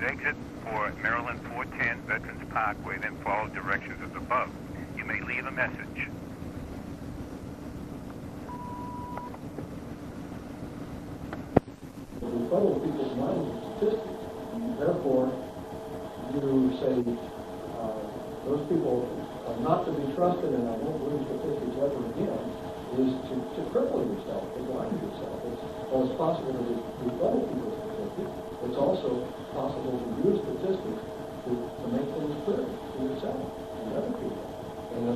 exit for Maryland 410 Veterans Parkway, then follow directions as above. You may leave a message. The befuddle people's minds with statistics. Therefore, you say those people are not to be trusted, and I won't believe statistics ever again, is to cripple yourself, to blind yourself. It's possible to befuddle people's statistics. It's also possible to use statistics to make things clear to yourself and other people. And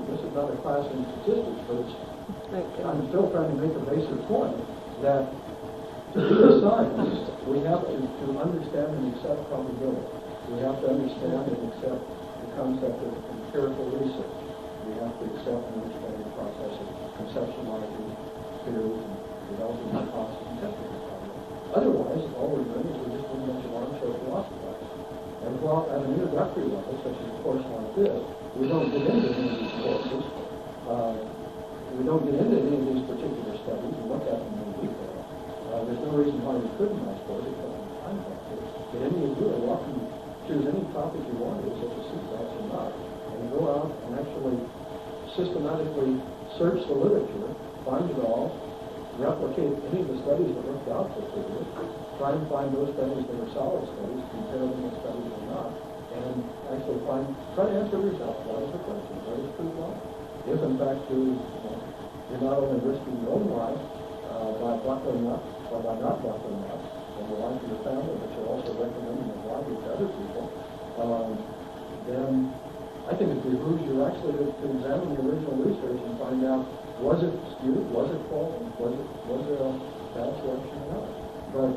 this is not a class in statistics, but I'm still trying to make a basic point that to be a scientist, we have to understand and accept probability. We have to understand and accept the concept of empirical research. We have to accept and understand the process of conceptualizing theories and developing hypotheses and testing the problem. Otherwise, all we're doing is we're just doing a bunch of armchair philosophizing. And while at an introductory level, such as a course like this, we don't get into any of these courses. We don't get into any of these particular studies and look at them in detail. There's no reason why we couldn't, I suppose, except in time factor. But any of you are welcome to choose any topic you want to, such as CPAS or not, and go out and actually systematically search the literature, find it all, replicate any of the studies that worked out for you, try and find those studies that are solid studies, compare them with studies or not, and actually try to answer yourself, what is the question, what is true life? If in fact you're not only risking your own life by buckling up, or by not buckling up, and the life of your family, but you're also recommending a life to other people, then I think it behooves you actually to examine the original research and find out, was it skewed, was it faulty, was there a bad selection or not? But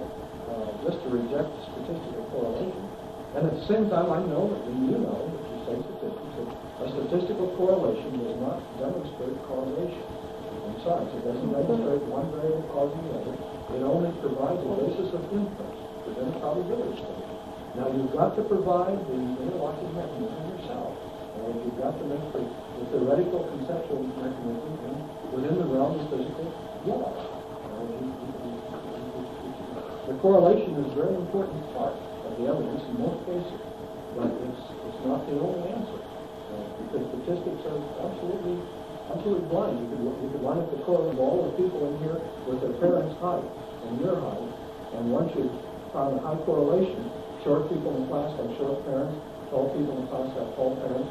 just to reject statistical correlation, and at the same time I know, and you know, that you say statistics, that a statistical correlation does not demonstrate causation. In science, it doesn't demonstrate one variable causing the other. It only provides a basis of inference within a probability study. Now you've got to provide the interlocking mechanism yourself. And you've got to make the theoretical conceptual mechanism within the realm of physical law. The correlation is a very important part of the evidence in most cases, but it's not the only answer. Because statistics are absolutely blind. You could line up the correlation of all the people in here with their parents' height and your height, and once you found a high correlation, short people in class have short parents, tall people in class have tall parents.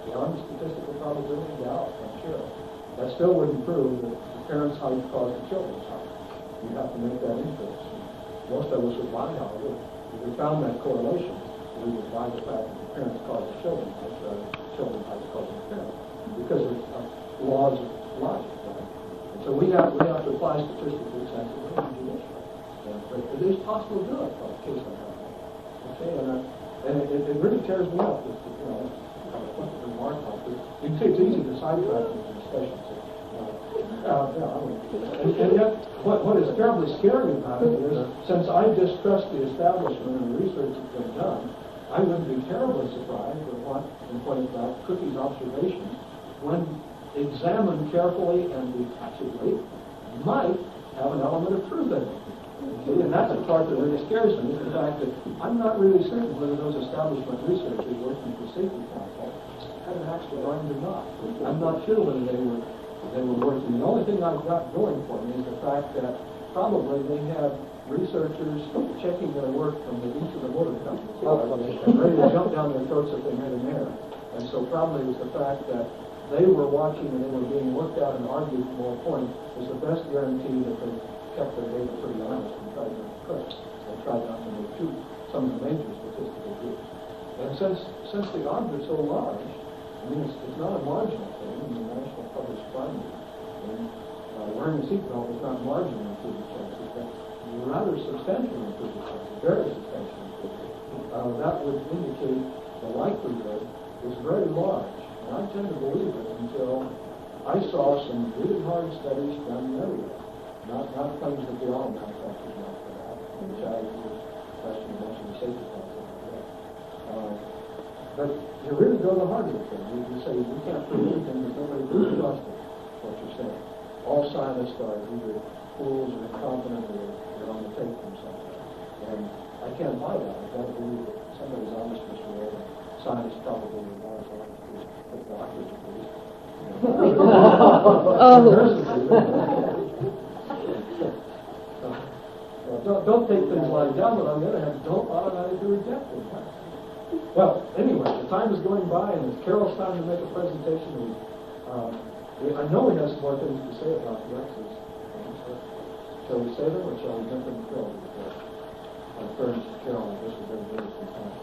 Beyond the statistical probability, yeah, I'm sure. That still wouldn't prove that the parents' height caused the children's height. You have to make that inference. Most of us would buy, however, if we found that correlation, we would buy the fact that the parents caused the children's height rather than the children's height causing the parents, because of laws of logic. Right? And so we have to apply statistics sensibly and judicially. But it is possible to do it for a case like that. Okay, and it really tears me up. You can see it's easy to sidetrack these discussions. And yet, what is terribly scary about it is, since I distrust the establishment and the research that's been done, I would be terribly surprised at what, in point of fact, Cookie's observations, when examined carefully and detachedly, might have an element of truth in it. See, and that's the part that really scares me, is the fact that I'm not really certain whether those establishment researchers working for Safety Council had an actual mind or not. I'm not sure whether they were working. The only thing I've got going for me is the fact that probably they had researchers checking their work from each of the motor companies and ready to jump down their throats if they made an error. And so probably it was the fact that they were watching and they were being worked out and argued for a point is the best guarantee that they kept their data pretty honest and tried not to curse. They tried not to make some of the major statistical groups. And since the odds are so large, I mean, it's not a marginal thing in the National Published Crime Rate. Wearing a seatbelt is not marginal improved chances, but rather substantial improved chances, very substantial improvement. That would indicate the likelihood is very large. And I tend to believe it until I saw some really hard studies done everywhere. Not claims that the all manufacturers not for that, which I would question mention the Safety Council. But you really go to the heart of the thing. You say you can't prove anything that nobody really trusts it, what you're saying. All scientists are either fools or incompetent or they're on the take from something. And can't buy that. I've got to believe that somebody's honest, Mr. Ward. Science probably more as well as doctors, at least. Don't take things lying down, but on the other hand, don't automatically reject them. Well, anyway, the time is going by, and it's Carol's time to make a presentation. I know he has more things to say about Rex's. Shall we say them, or shall we jump into Carol? Turn to Carol, I guess we're going to do some time.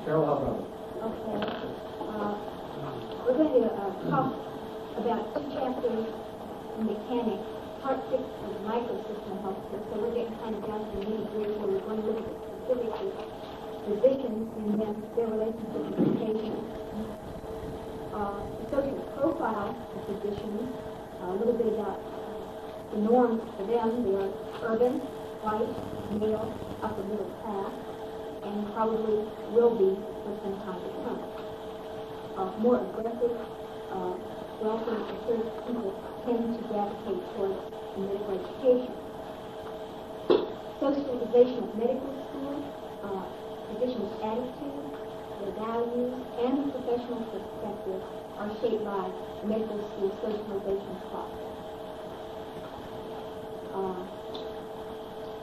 Carol, how about it? Okay. We're going to talk about 2 chapters in mechanics, part 6 of the microsystem healthcare. So we're getting kind of down to the nitty-gritty where we're going to look at specifically physicians and then their relationship with patients. The social profile of physicians, a little bit about the norms for them. They are urban, white, male, upper middle class, and probably will be for some time to come. More aggressive, wealthy, assertive people tend to gravitate towards medical education. Socialization of medical school, physicians' attitude, their values, and professional perspective are shaped by the medical school socialization process.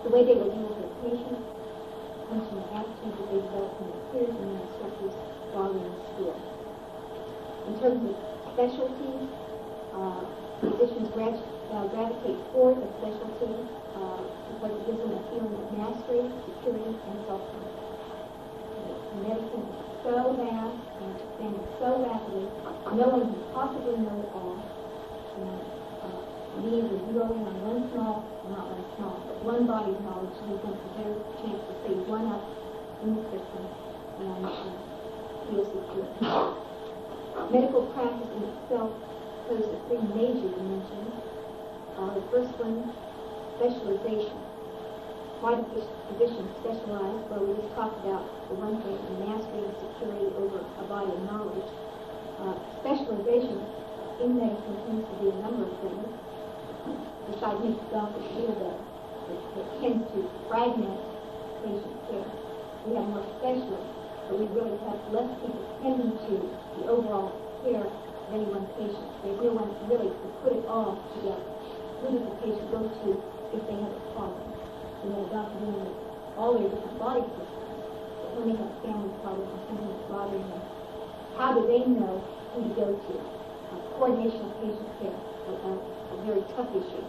The way they will deal with their patients comes from the attitude that they develop from their peers and their instructors while they're in school. In terms of specialties, physicians gravitate toward a specialty because it gives them a feeling of mastery, security, and self-confidence. Medicine is so vast and expanding so rapidly, no one can possibly know it all. Being zeroing on one body of knowledge, so we have a better chance to save one up in the system and feel secure. Medical practice in itself poses 3 major dimensions. The first one, specialization. Why do physicians specialize? Well, we just talked about the one thing, the mastery and security over a body of knowledge. Specialization in medicine tends to be a number of things. Besides itself, it's field that tends to fragment patient care. We have more specialists, but we really have less people tending to the overall care of any one patient. There's no one really to put it all together. Who does the patient go to if they have a problem? We have a doctor dealing with all their different body systems. But when they have a family problem or something that's bothering them, how do they know who to go to? Coordination of patient care, a very tough issue.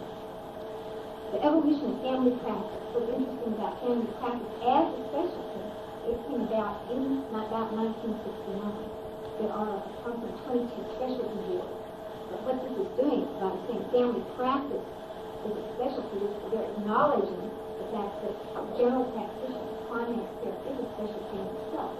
The evolution of family practice. What's interesting about family practice as a specialty, it came about in about 1969. There are approximately 22 specialty boards. But what this is doing by saying family practice is a specialty is they're acknowledging the fact that general practitioner, primary care, is a specialty in itself.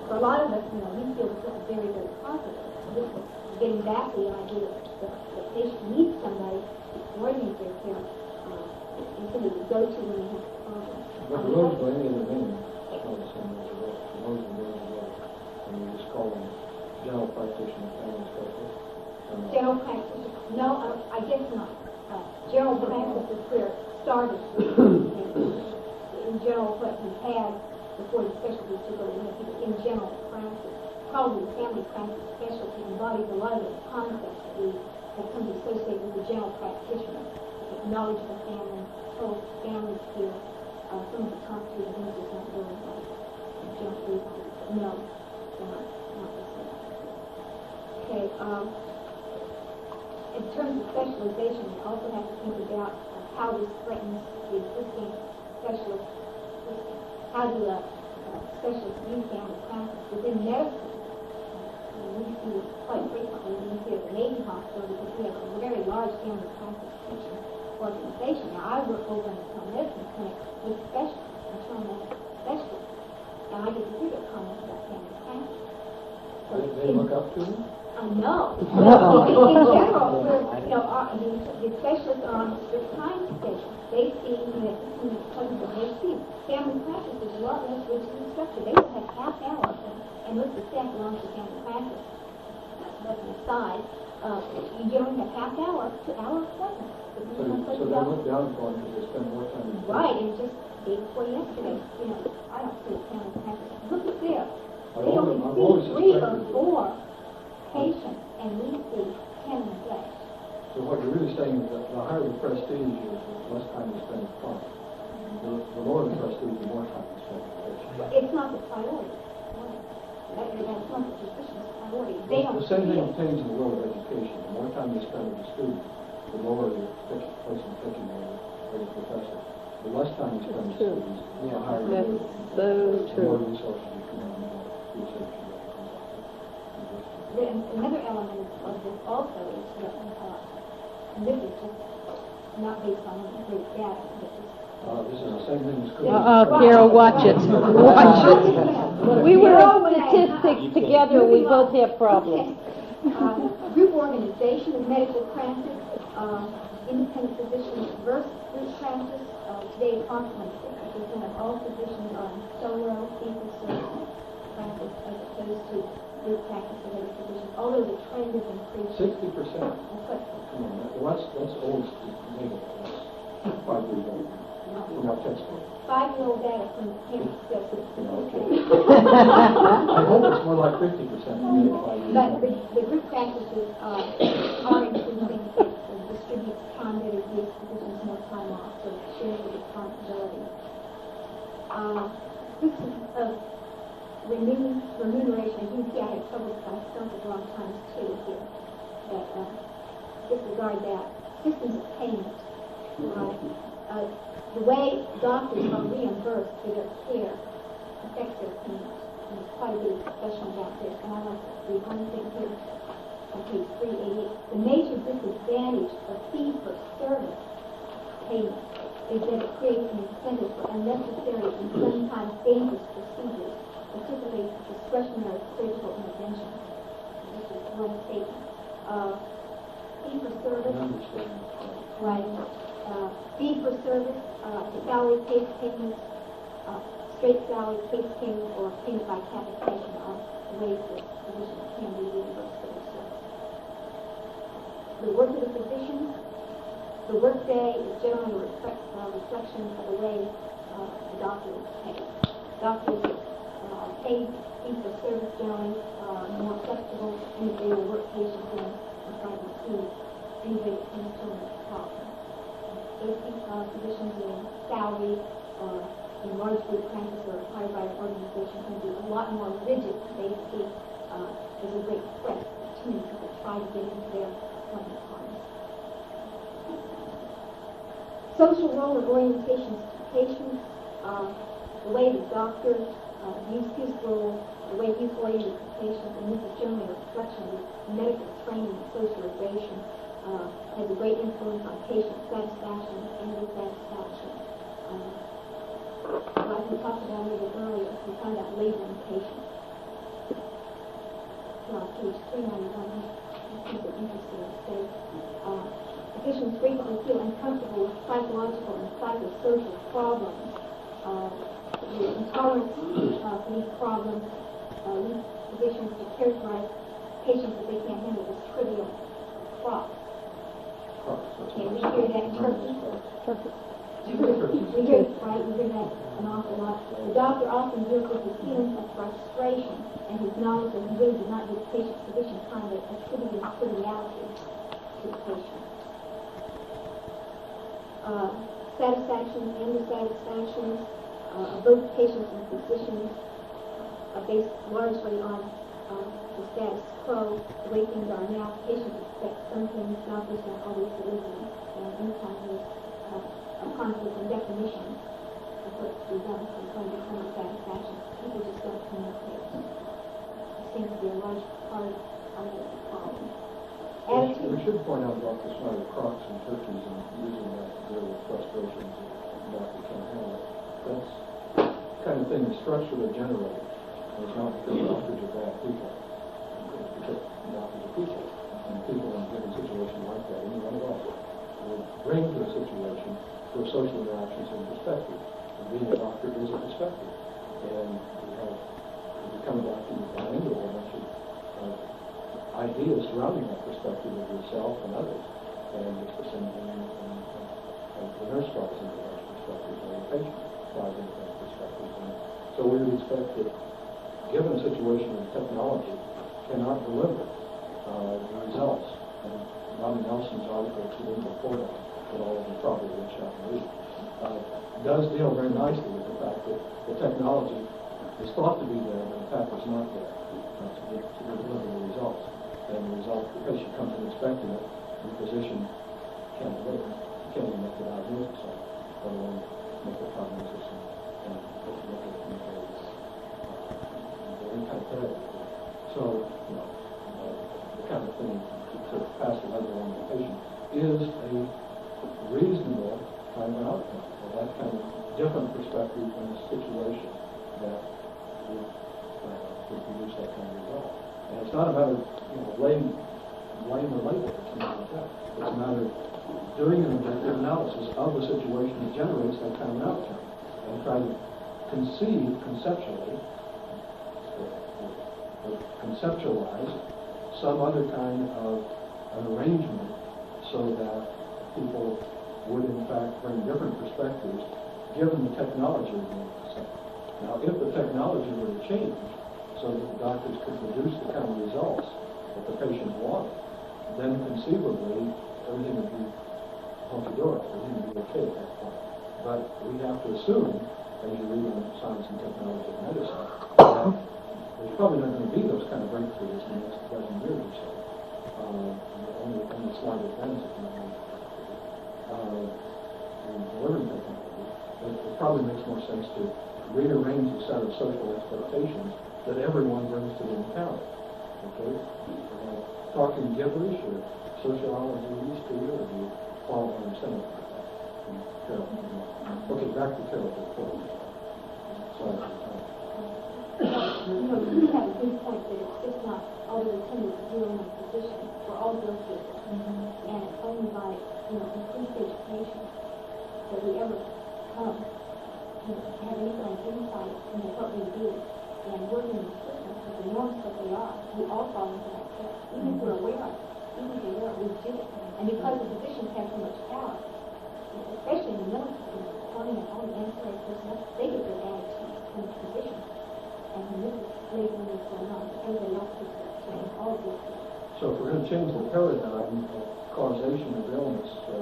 For a lot of us, we feel very, very positive. This is getting back to the idea that the patient needs somebody to coordinate their care and somebody to go to when they have a problem. But the roads by any other name are the same as the roads. The roads and roads are roads. And you just call them general practitioner, family specialist. General practitioner? No, I guess not. General practice is where it started. In general, what we had before the specialty took over, in general practice. Probably the family practice specialty embodies a lot of the concepts that we have come to associate with the general practitioner. Knowledge of the family, whole family skills. Some of the top 2 of these is not really like general. No, they're not the same. Okay, in terms of specialization, we also have to think about how this threatens the existing specialist system. How do specialists use family practice within medicine? We see quite frequently when we see at the Navy Hospital because we have a very large family practice teaching organization. Now, I work over in the internal medicine clinic with specialists, internal medicine specialists, and I get to hear their comments about family practice. So They look up to you? No. In general, the specialists are on the time station. They see medicine because of their team. Family practice is a lot less rigidly structured. They will have half hours, and most of the staff belongs to family practice. That's an aside. You generally have half hour to hour appointments. So they look down upon because they spend more time in the Right, and just day before yesterday, you know, I don't see a family practice. Look at this. They only I've always see 3 or suspected 4 patients, and we see 10 a day. So what you're really saying is that the higher the prestige is, the less time you spend in front. The lower the prestige, the more time you spend in patient. It's not the priority. That's not the physician's priority. They don't The same thing feel- obtains in the world of education. The more time you spend with the student, the lower your place in picking or the professor. The less time you spend with students, the higher your That's so the more true. resources you can have, the more research you can do. Another element of this also is that, and this is just not based on any great data, but just This is the same thing as Carol, watch it. Watch it. We were on statistics together, we both have problems. Group organization in medical practice, independent physicians versus group practice. Today, approximately 60% of all physicians are in solo fee-for-service practice as opposed to group practice of other physicians, although the trend is increasing. 60%. Come on, well, that's old legal. That's 5 years old. From our textbook. 5-year-old data from Kansas State. Okay. I hope it's more like 50% than 5 years But old. the group practices are increasing. It distributes time better, gives physicians more time off, so it shares the responsibility. System of remuneration, you see I had trouble with my stuff at wrong times too here, but disregard that. Systems of payment. The way doctors are reimbursed for their care affects their payment. And there's quite a bit of discussion about this, and I like to read one thing here on page 388. The major disadvantage of fee-for-service payment is that it creates an incentive for unnecessary and sometimes dangerous procedures, particularly discretionary surgical interventions. This is one statement. Fee-for-service, right? Fee-for-service, salary case payments, straight salary case payments, or payment by capitation are ways that physicians can be reimbursed for their service. The work of the physician, the workday is generally a reflection of the way the doctor is paid. Doctors are paid fee-for-service generally more flexible, and they will work patients in and try to see any way that can determine the problem. Those physicians in salary or in large group practice or hired by an organization can be a lot more rigid. They see there's a great threat to people try to get into their appointment times. Social role and orientations to patients, the way the doctor views his role, the way he's oriented to patients, and this is generally a reflection of medical training and socialization. Has a great influence on patient satisfaction and dissatisfaction. Like we talked about a little bit earlier, we found out labeling patients. Page 391, this is interesting to say. Patients frequently feel uncomfortable with psychological and psychosocial problems. The intolerance for these problems leads physicians to characterize patients that they can't handle as trivial props. Okay, we hear that in Turkey. We hear, right, we hear that an awful lot. The doctor often deals with his feelings of frustration and his knowledge that he really did not give the patient sufficient time to attribute his triviality to the patient. Satisfactions and dissatisfactions of both patients and physicians are based largely on the status quo, the way things are now. Patients expect some things, doctors don't always deliver them, and anytime there's a conflict in definition of what's to be done from some satisfaction, people just don't communicate. It seems to be a large part of the problem. Attitude. We should point out about the smell of crocs and turkeys and using that to deal with frustrations that doctors can't handle. That's the kind of thing that's structurally generated. It's not because doctors are bad people. It's because doctors are people. And people in a given situation like that, anyone at all, will bring to a situation where social interactions and perspective. And being a doctor is a perspective. And you become a doctor, you buy into a whole bunch of ideas surrounding that perspective of yourself and others. And it's the same thing in patient buys into that perspective. And so we would expect that, given a situation where technology cannot deliver the results, and Ronnie Nelson's article, which we didn't report on, but all of you probably reached out and read, does deal very nicely with the fact that the technology is thought to be there, but in fact it's not there to deliver the results. And the result, the patient comes in expecting it, and the physician can't deliver it. He can't even make the diagnosis of it, let alone make the prognosis and look at it in any kind of therapy. So, you know, the kind of thing to pass the level on the patient is a reasonable kind of outcome. So that kind of different perspective in a situation that would produce that kind of result. And it's not a matter of, you know, blame or label or something like that. It's a matter of doing an objective analysis of the situation that generates that kind of outcome and try to conceptualize some other kind of an arrangement so that people would in fact bring different perspectives given the technology we're going to say. Now, if the technology were to change so that the doctors could produce the kind of results that the patients wanted, then conceivably everything would be hunky-dory, everything would be okay at that point. But we have to assume, as you read on Science and Technology of Medicine, that there's probably not going to be those kind of breakthroughs in the next dozen years or so. Only slight advances in delivering technology. It probably makes more sense to rearrange the set of social expectations that everyone brings to the encounter. Okay? Talking gibberish or sociology history, or do you follow what I'm saying about that? Okay, back to therapy. Sorry. You know, you have a good point that it's just not all the attendants dealing with physicians. We're all guilty of it. And it's only by, you know, increased education that we ever come to have any kind of insight into what we do and working in the system with the norms that they are. We all fall into that trap. Even if we're aware of it, even if we're aware, we do it. And because the physicians have so much power, especially in the military, Army and all the ancillary personnel, they get their attitudes from the physicians. And when this is labeling is going on, everybody else gets that change, all of this. So if we're going to change the paradigm of causation of illness to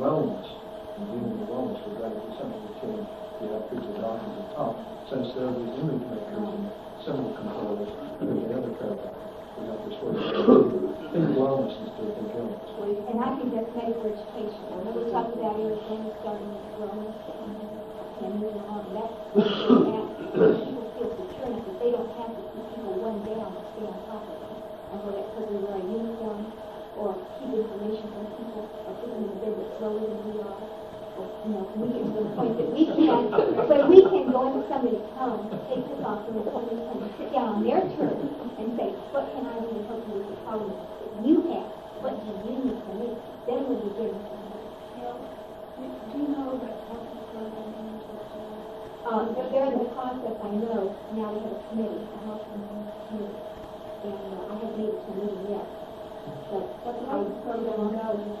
wellness, and dealing with wellness, we've got to do something to change the attitudes of doctors at top. Since they're the image makers and symbol controllers, there's the other paradigm. We have to sort of think wellness instead of think illness. And I think that's medical education. Remember we talked about Arizona starting with wellness and moving on to that. People feel secure that they don't have to keep people one down to stay on top of them. And whether because we wear a uniform or keep information from people or put them in the bed that's slower than we are. Or, you know, we get to the point that we can, but we can go into somebody's home, take this off them, and somebody's home, and sit down on their turn and say, what can I do to help you with the problem that you have? What do you need from me? Then we'll be getting somewhere. Do you know that health programs they're in the process, I know. Now we have a committee, a health committee. And I haven't made it to a meeting yet. But what the health program now is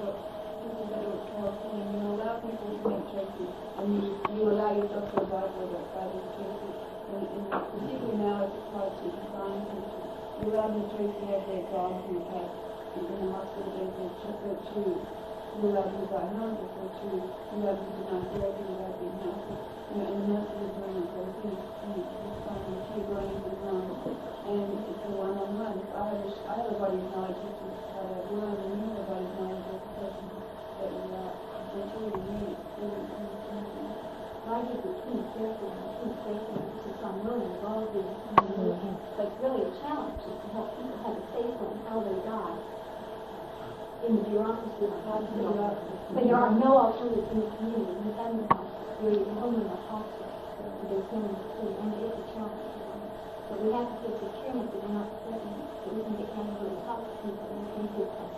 for people that are California. You allow people to make choices. And you allow yourself to advise whether those choices. And particularly now as it's hard to define people. You allow them to choice as they've gone through past in the hospital, they go to. You allow them to diagnose, go to. You allow them to deny therapy without being healthy. You know, and the message is very important. You find the key running the run, and it's a one-on-one. I have a body of knowledge, this is what I've learned, and you have a body of knowledge as a person that you are. It's really neat. I think the key therapy and the key safety is some learning involved in but it's really a challenge is to help people have a safe on how they die in the bureaucracy of hospital. But there are no alternatives in the community. You've done the hospital. You're only in a hospital. There's no food, and it's a challenge. But we have to feel secure that we're not threatened, that we can get down to the top of people and we can get them.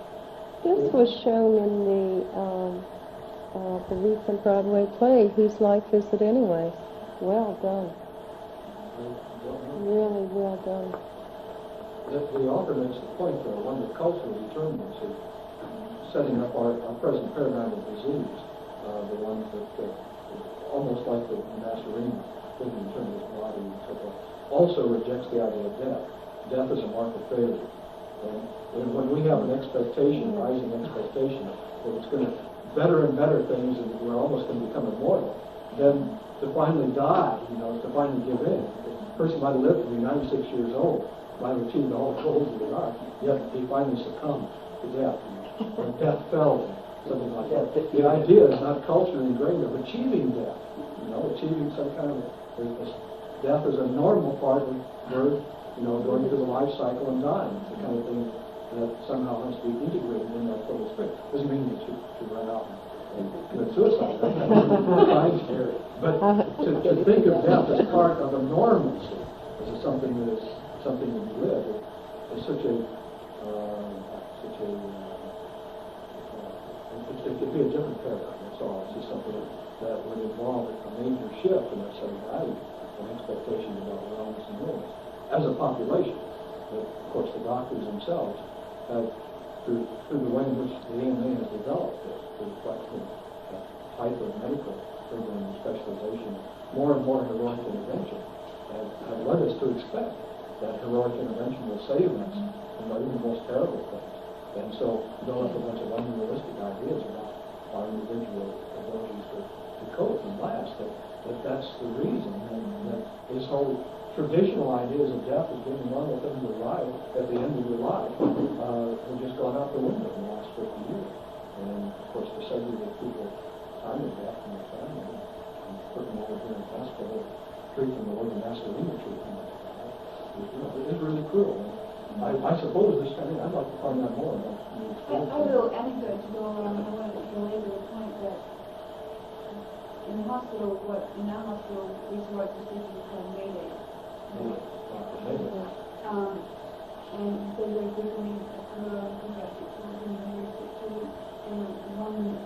This was shown in the recent Broadway play, Whose Life Is It Anyway? Well done. Really well done. The author makes the point, though, one of the cultural determinants of setting up our present paradigm of disease the ones that almost like the Nazarene thing in terms of body and so forth, also rejects the idea of death. Death is a mark of failure. And when we have an expectation, rising expectation, that it's going to better and better things and we're almost going to become immortal, then to finally die, to finally give in. A person might have lived to be 96 years old, might have achieved all the goals of the life, yet he finally succumbed to death. Or death fell, something like that. The idea is not culturally ingrained of achieving death, achieving some kind of death is a normal part of birth, going through the life cycle and dying. It's the kind of thing that somehow has to be integrated in that total spirit. Doesn't mean you should run out and commit suicide. That's scary. But to think of death as part of a normalcy, as something that is something that you live, is such a it could be a different paradigm. That's all. It's just something that would involve a major shift in our set of values and expectations about wellness and illness as a population. But of course, the doctors themselves have, through the way in which the AMA has developed this, through the type of medical program and specialization, more and more heroic intervention have led us to expect that heroic intervention will save us from even the most terrible things. And so, don't have a bunch of unrealistic ideas about our individual abilities to cope and last. That's the reason that this whole traditional ideas of death as being a normal thing to arrive at the end of your life have just gone out the window in the last 50 years. And of course, to segregate people time of death from their family and put them over here in hospital, treat them the way the Nazarene treatment is really cruel. I suppose this kind of, I'd like to find out more about I have a little anecdote to go around. I want to belabor the point that in our hospital, resort procedures called Mayday. And they were frequently occur, I think after children, and one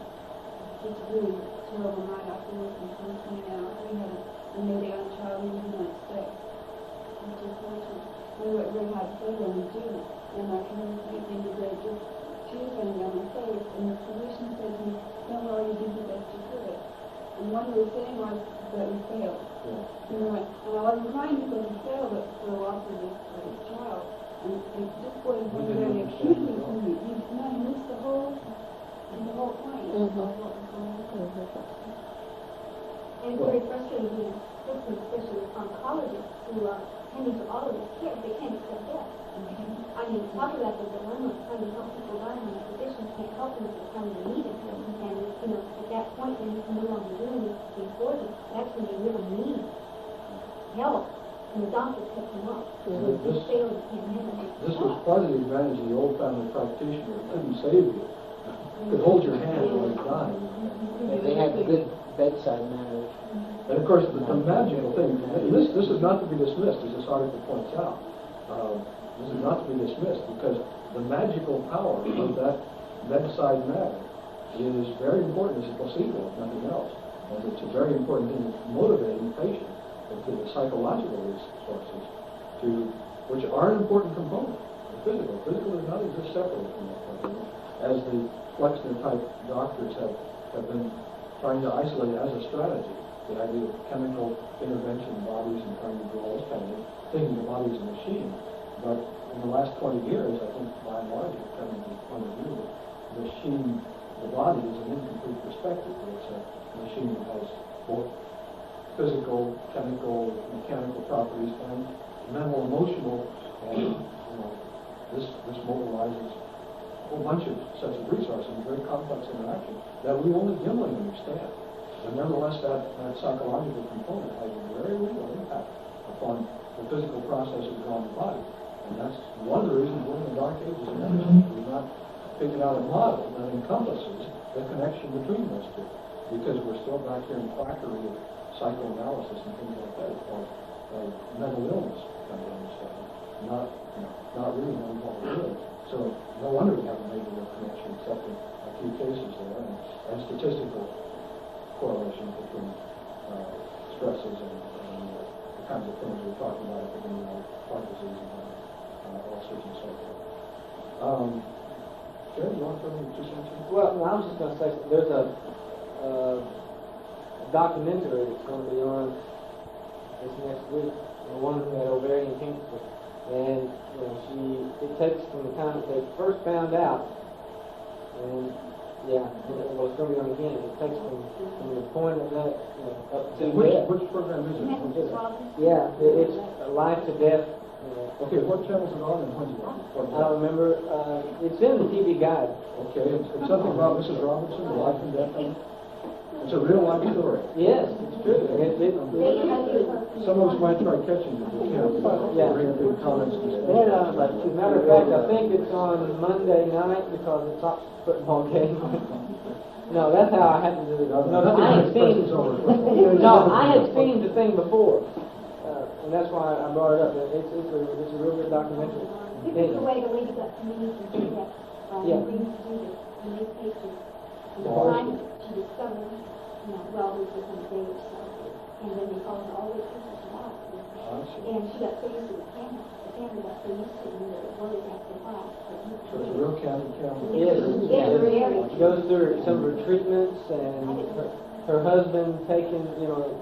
just really terrible night afterwards, and sun coming out, we had a Mayday on a child who was not sick. It's just fortunate. We were very hard to say when we do, and our community thinking that just tears running down my face, and the physician said to me, "Don't worry, you did the best you could." And what he was saying was that we failed. And I wasn't crying because we failed, but for the loss of this child. And it just was very acutely to me. You missed the whole point of what was going on. And it's very frustrating being a system, especially with oncologists who are tending to all of this care, they can't accept death. I mean, talk about the dilemma of trying to help people die when the physicians can't help them at the time they need it. And, at that point when you can no longer do anything for them, that's when you really need help. And the doctors pick them up. So this failed, you can't handle it. This was part of the advantage of the old family practitioner. It couldn't save you. It could hold your hand while you're dying. They had good bedside manners. And of course, the magical thing, this is not to be dismissed, as this article points out. This is not to be dismissed because the magical power of that bedside manner is very important as a placebo, if nothing else. And it's a very important thing in motivating patients to the psychological resources, which are an important component. The physical does not exist separately from that. As the Flexner type doctors have been trying to isolate as a strategy the idea of chemical intervention in bodies and trying to do all this kind of thing, thinking the body is a machine. But in the last 20 years, I think by and large, it's coming to the point of view that the body is an incomplete perspective. It's a machine that has both physical, chemical, mechanical properties and mental, emotional, and this mobilizes a whole bunch of sets of resources, very complex interaction that we only dimly understand. But nevertheless, that psychological component has a very real impact upon the physical processes on the body. And that's one of the reasons we're in the dark ages of medicine. We've not figured out a model that encompasses the connection between those two. Because we're still back here in quackery of psychoanalysis and things like that, or mental illness kind of understanding. Not really knowing what we're doing. So no wonder we haven't made a connection except in a few cases there and statistical correlation between stresses and the kinds of things we're talking about, like heart disease and ulcers and so forth. Jerry, you want to just mention? Well, no, I was just going to say there's a a documentary that's going to be on this next week, the one who had ovarian cancer. And, you know, it takes from the time that they first found out, and, yeah, well, it's going to be on again. It takes from the point of that, you know, up to death. Which program is it? Yeah, it's life to death. You know. Okay, what channel is it on and when's it on? I don't remember. It's in the TV guide. Okay, it's something about Mrs. Robinson, the life and death of her. It's a real life story. Yes, it's true. Some of us might try catching it, we can't. Yeah. Bring big comments. Then, as a matter of fact, I think it's on Monday night because it's a football game. No, that's how I had to do it. No, I had seen. No, I had seen the thing before, and that's why I brought it up. It's a real good documentary. This is the way the lady got to me and do that. Yeah. Things to do this, and they pictures. And the time she discovered, you know, well, it was within a day or so. And then they called her all the pictures out. And she got so used to the camera. The camera got so used to it that it was after a while. So it's a real candid camera. Yes, very. she goes through some of her treatments and her husband taking, you know,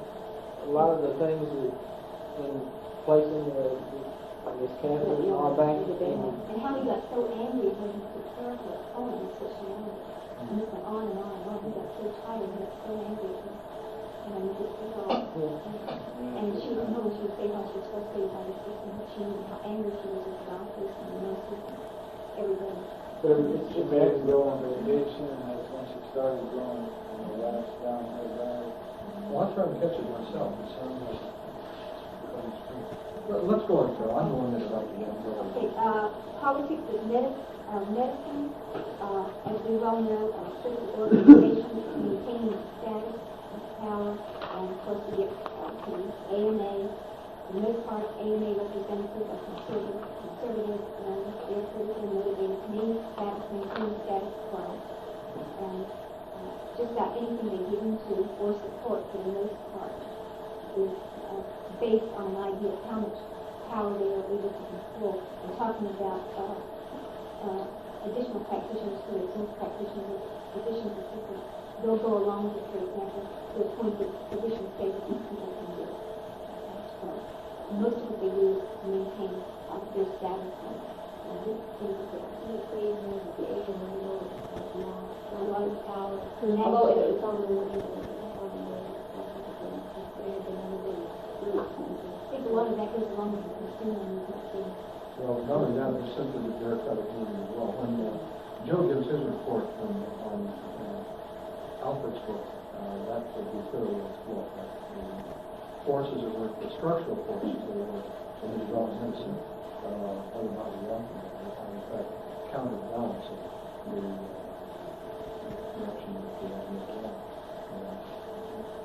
a lot of the things in placing this catheter and all back. And how he got so angry when he took care of her phone, so she wanted. And this went on and on and on. He got so tired, he got so angry at me. And he just was all. And she would know, she would say how she was frustrated by the system, but she knew how angry she was with the doctors and the nurses and everybody. But she had to go on the addiction, and that's when she started going, you know, last down her back. Well, I'll try to catch it myself. It sounds like it's true. Let's go on, Phil. I'm the one that interrupted you. Okay, politics is medicine. As we well know, social organizations maintain its status, its power, and of course we get to AMA. For the most part, AMA representatives are conservative, and they're politically motivated to maintain status quo. And just about anything they get into or support, for the most part, is based on an idea of how much power they are able to control. I'm talking about additional practitioners who are exempt practitioners, physicians assistants. They'll go along with it, for example, to the point that physicians say that these people can do it. So most of what they do is to maintain their status. And this is the equation of the age and the middle, a lot of power. Although it's on the I think a lot of that goes along with the consumer movement. Well, not only that, there's simply the bureaucratic movement as well. When Joe gives his report on Alfred's book, that will be clearly explored. The forces that work, the structural forces that work in the development of medicine, whether or not we want them, are in fact counterbalance of the direction that we have moved along.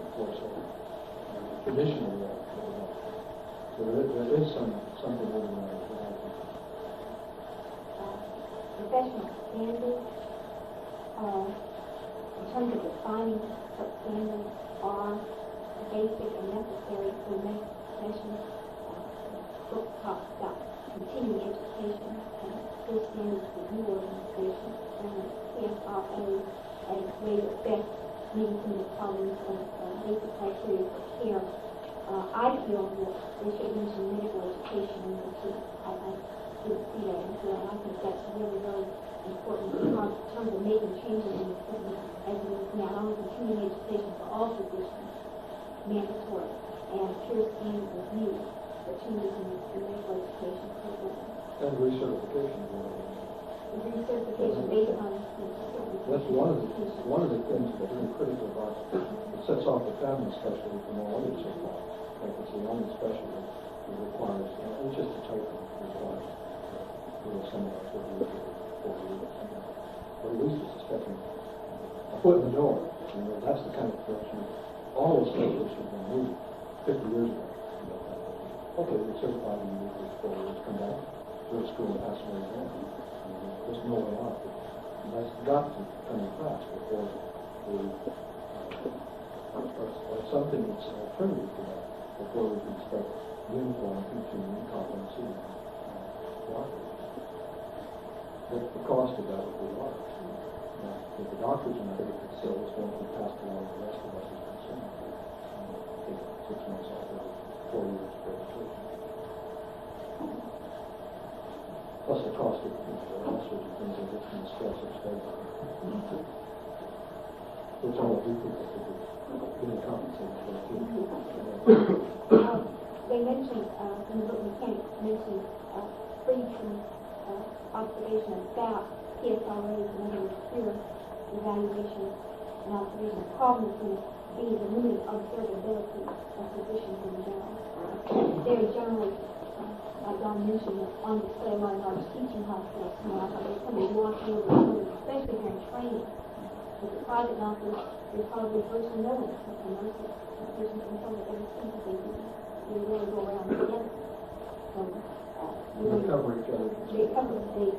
Of course, traditional way. So there is something over there. Professional standards, in terms of defining what standards are basic and necessary for medical professionals. Book talks about continuing education and skill standards for new organizations, and CSRA at its way of best meeting some of the problems of basic criteria for care. I feel that they should mention medical education in the two. I didn't see that in here, and I think that's really, really important in terms of making changes in the system as it is now. Not only continuing education for all physicians, mandatory, and pure standard review for changes in the medical education program. And recertification. Recertification based on That's one of the things that's really critical about it. It sets off the family specialty from all other supply. Like it's the only specialty that requires, it's just a type of requires someone else to do it for you or something. Or at least it's a stepping a foot in the door. You know, that's the kind of direction all those specialists have been moving 50 years ago. Okay, we're certified in the 4 years, come back, go to school and pass away again. There's no way out. That's got to come across before we, or something that's alternative to that, before we can start uniform, continuing competency and cooperating. The cost of that would be large. If the doctors and other facilities won't be passed along to which all people have to do, getting compensated for it. They mentioned, in the book Mechanics, mentioned free from observation about PSRAs and other peer evaluation and observation. The problem is going to be the limited observability of physicians in general. They're generally, like Don mentioned, on display a lot of large teaching hospitals. You know, I thought there's somebody walking over the building, especially during training. But the private doctors, there's probably virtually no one except the nurses. Patients themselves that ever see what they do. They really go around together. So, They cover each other. they cover the state.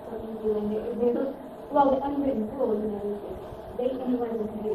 What you do, and there's, well, the unwritten rule, you know, is that they, anyone can do